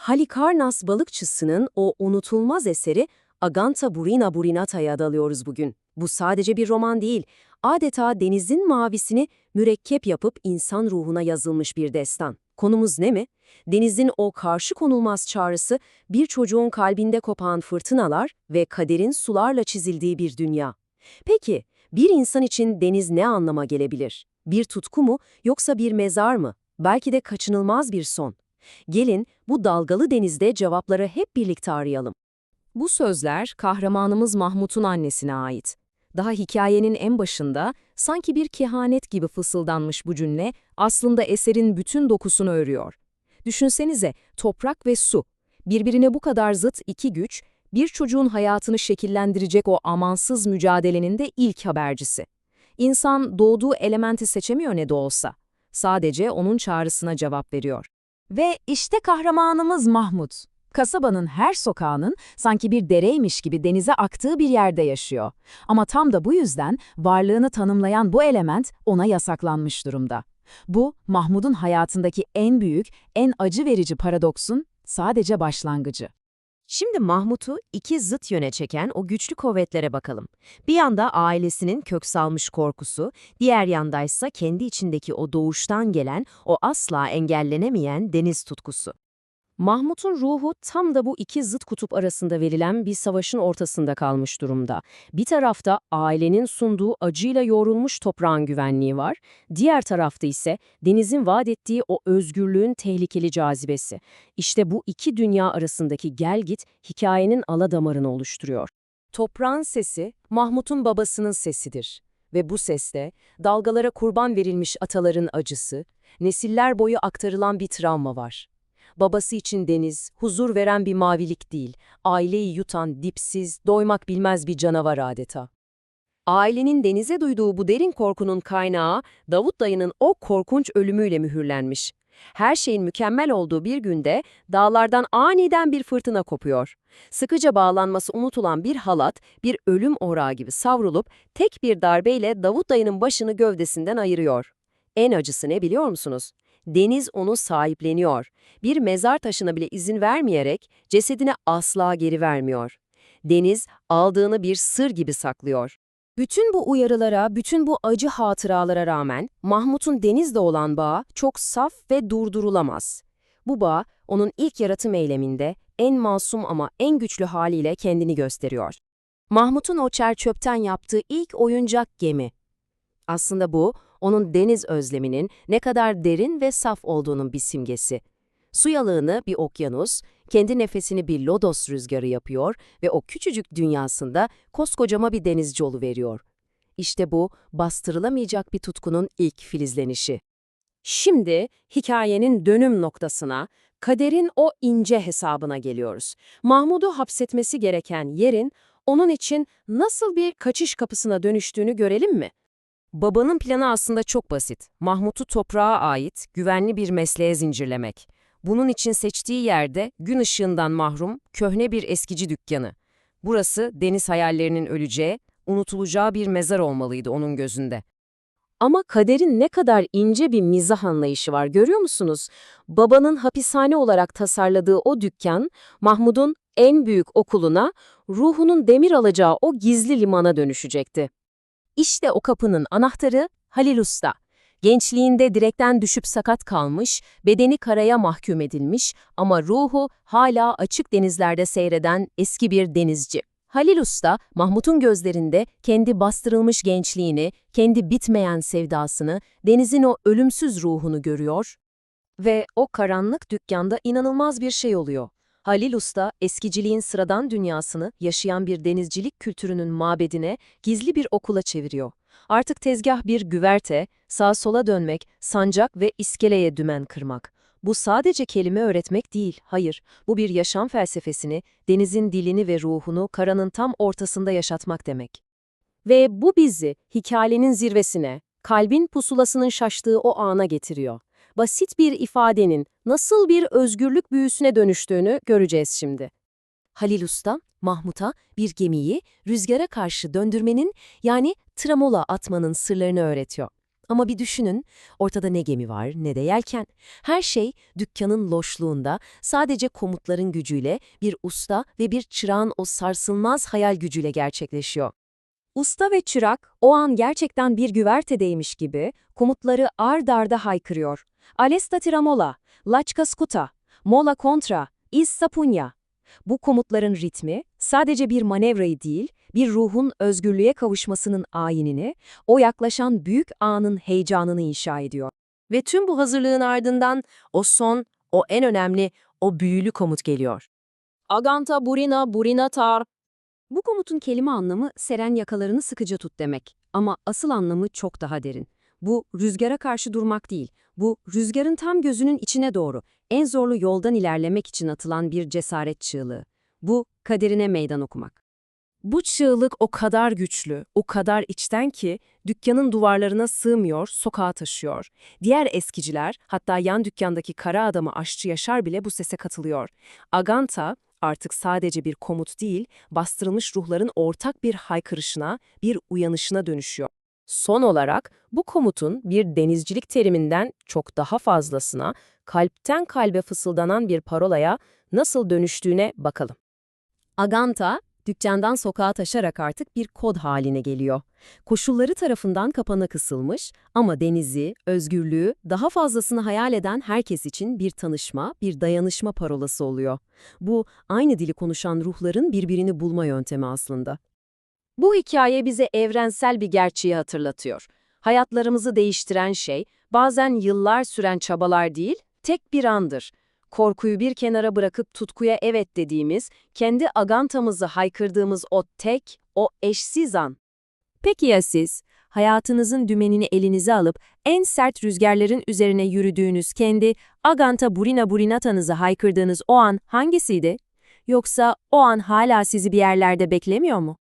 Halikarnas balıkçısının o unutulmaz eseri Aganta Burina Burinata'ya dalıyoruz bugün. Bu sadece bir roman değil, adeta denizin mavisini mürekkep yapıp insan ruhuna yazılmış bir destan. Konumuz ne mi? Denizin o karşı konulmaz çağrısı, bir çocuğun kalbinde kopan fırtınalar ve kaderin sularla çizildiği bir dünya. Peki, bir insan için deniz ne anlama gelebilir? Bir tutku mu, yoksa bir mezar mı? Belki de kaçınılmaz bir son. Gelin bu dalgalı denizde cevapları hep birlikte arayalım. Bu sözler kahramanımız Mahmut'un annesine ait. Daha hikayenin en başında sanki bir kehanet gibi fısıldanmış bu cümle aslında eserin bütün dokusunu örüyor. Düşünsenize, toprak ve su, birbirine bu kadar zıt iki güç, bir çocuğun hayatını şekillendirecek o amansız mücadelenin de ilk habercisi. İnsan doğduğu elementi seçemiyor ne de olsa. Sadece onun çağrısına cevap veriyor. Ve işte kahramanımız Mahmut. Kasabanın her sokağının sanki bir dereymiş gibi denize aktığı bir yerde yaşıyor. Ama tam da bu yüzden varlığını tanımlayan bu element ona yasaklanmış durumda. Bu, Mahmut'un hayatındaki en büyük, en acı verici paradoksun sadece başlangıcı. Şimdi Mahmut'u iki zıt yöne çeken o güçlü kuvvetlere bakalım. Bir yanda ailesinin kök salmış korkusu, diğer yandaysa kendi içindeki o doğuştan gelen, o asla engellenemeyen deniz tutkusu. Mahmut'un ruhu tam da bu iki zıt kutup arasında verilen bir savaşın ortasında kalmış durumda. Bir tarafta ailenin sunduğu acıyla yoğrulmuş toprağın güvenliği var, diğer tarafta ise denizin vaat ettiği o özgürlüğün tehlikeli cazibesi. İşte bu iki dünya arasındaki gelgit hikayenin ala damarını oluşturuyor. Toprağın sesi, Mahmut'un babasının sesidir. Ve bu seste dalgalara kurban verilmiş ataların acısı, nesiller boyu aktarılan bir travma var. Babası için deniz, huzur veren bir mavilik değil, aileyi yutan, dipsiz, doymak bilmez bir canavar adeta. Ailenin denize duyduğu bu derin korkunun kaynağı, Davut dayının o korkunç ölümüyle mühürlenmiş. Her şeyin mükemmel olduğu bir günde dağlardan aniden bir fırtına kopuyor. Sıkıca bağlanması unutulan bir halat, bir ölüm orağı gibi savrulup tek bir darbeyle Davut dayının başını gövdesinden ayırıyor. En acısı ne biliyor musunuz? Deniz onu sahipleniyor. Bir mezar taşına bile izin vermeyerek cesedine asla geri vermiyor. Deniz aldığını bir sır gibi saklıyor. Bütün bu uyarılara, bütün bu acı hatıralara rağmen Mahmut'un denizle olan bağı çok saf ve durdurulamaz. Bu bağ onun ilk yaratım eyleminde en masum ama en güçlü haliyle kendini gösteriyor. Mahmut'un o çöpten yaptığı ilk oyuncak gemi. Aslında bu, onun deniz özleminin ne kadar derin ve saf olduğunun bir simgesi. Su yalığını bir okyanus, kendi nefesini bir lodos rüzgarı yapıyor ve o küçücük dünyasında koskocama bir denizci oluveriyor. İşte bu, bastırılamayacak bir tutkunun ilk filizlenişi. Şimdi hikayenin dönüm noktasına, kaderin o ince hesabına geliyoruz. Mahmud'u hapsetmesi gereken yerin, onun için nasıl bir kaçış kapısına dönüştüğünü görelim mi? Babanın planı aslında çok basit. Mahmut'u toprağa ait, güvenli bir mesleğe zincirlemek. Bunun için seçtiği yerde gün ışığından mahrum, köhne bir eskici dükkanı. Burası deniz hayallerinin öleceği, unutulacağı bir mezar olmalıydı onun gözünde. Ama kaderin ne kadar ince bir mizah anlayışı var görüyor musunuz? Babanın hapishane olarak tasarladığı o dükkan, Mahmud'un en büyük okuluna, ruhunun demir alacağı o gizli limana dönüşecekti. İşte o kapının anahtarı Halil Usta. Gençliğinde direkten düşüp sakat kalmış, bedeni karaya mahkum edilmiş ama ruhu hala açık denizlerde seyreden eski bir denizci. Halil Usta, Mahmut'un gözlerinde kendi bastırılmış gençliğini, kendi bitmeyen sevdasını, denizin o ölümsüz ruhunu görüyor ve o karanlık dükkanda inanılmaz bir şey oluyor. Halil Usta, eskiciliğin sıradan dünyasını yaşayan bir denizcilik kültürünün mabedine, gizli bir okula çeviriyor. Artık tezgah bir güverte, sağa sola dönmek, sancak ve iskeleye dümen kırmak. Bu sadece kelime öğretmek değil, hayır. Bu bir yaşam felsefesini, denizin dilini ve ruhunu karanın tam ortasında yaşatmak demek. Ve bu bizi hikayenin zirvesine, kalbin pusulasının şaştığı o ana getiriyor. Basit bir ifadenin nasıl bir özgürlük büyüsüne dönüştüğünü göreceğiz şimdi. Halil Usta, Mahmut'a bir gemiyi rüzgara karşı döndürmenin yani tramola atmanın sırlarını öğretiyor. Ama bir düşünün, ortada ne gemi var ne de yelken. Her şey dükkanın loşluğunda, sadece komutların gücüyle, bir usta ve bir çırağın o sarsılmaz hayal gücüyle gerçekleşiyor. Usta ve çırak o an gerçekten bir güvertedeymiş gibi komutları ard arda haykırıyor. Alesta tiramola, laçka skuta, mola kontra, iz sapunya. Bu komutların ritmi sadece bir manevrayı değil, bir ruhun özgürlüğe kavuşmasının ayinini, o yaklaşan büyük anın heyecanını inşa ediyor. Ve tüm bu hazırlığın ardından o son, o en önemli, o büyülü komut geliyor. Aganta burina burina tar. Bu komutun kelime anlamı seren yakalarını sıkıca tut demek. Ama asıl anlamı çok daha derin. Bu rüzgara karşı durmak değil. Bu rüzgarın tam gözünün içine doğru, en zorlu yoldan ilerlemek için atılan bir cesaret çığlığı. Bu kaderine meydan okumak. Bu çığlık o kadar güçlü, o kadar içten ki dükkanın duvarlarına sığmıyor, sokağa taşıyor. Diğer eskiciler, hatta yan dükkandaki kara adamı aşçı Yaşar bile bu sese katılıyor. Aganta artık sadece bir komut değil, bastırılmış ruhların ortak bir haykırışına, bir uyanışına dönüşüyor. Son olarak bu komutun bir denizcilik teriminden çok daha fazlasına, kalpten kalbe fısıldanan bir parolaya nasıl dönüştüğüne bakalım. Aganta, dükkandan sokağa taşarak artık bir kod haline geliyor. Koşulları tarafından kapana kısılmış ama denizi, özgürlüğü, daha fazlasını hayal eden herkes için bir tanışma, bir dayanışma parolası oluyor. Bu, aynı dili konuşan ruhların birbirini bulma yöntemi aslında. Bu hikaye bize evrensel bir gerçeği hatırlatıyor. Hayatlarımızı değiştiren şey, bazen yıllar süren çabalar değil, tek bir andır. Korkuyu bir kenara bırakıp tutkuya evet dediğimiz, kendi agantamızı haykırdığımız o tek, o eşsiz an. Peki ya siz? Hayatınızın dümenini elinize alıp en sert rüzgarların üzerine yürüdüğünüz kendi Aganta Burina Burinata'nızı haykırdığınız o an hangisiydi? Yoksa o an hala sizi bir yerlerde beklemiyor mu?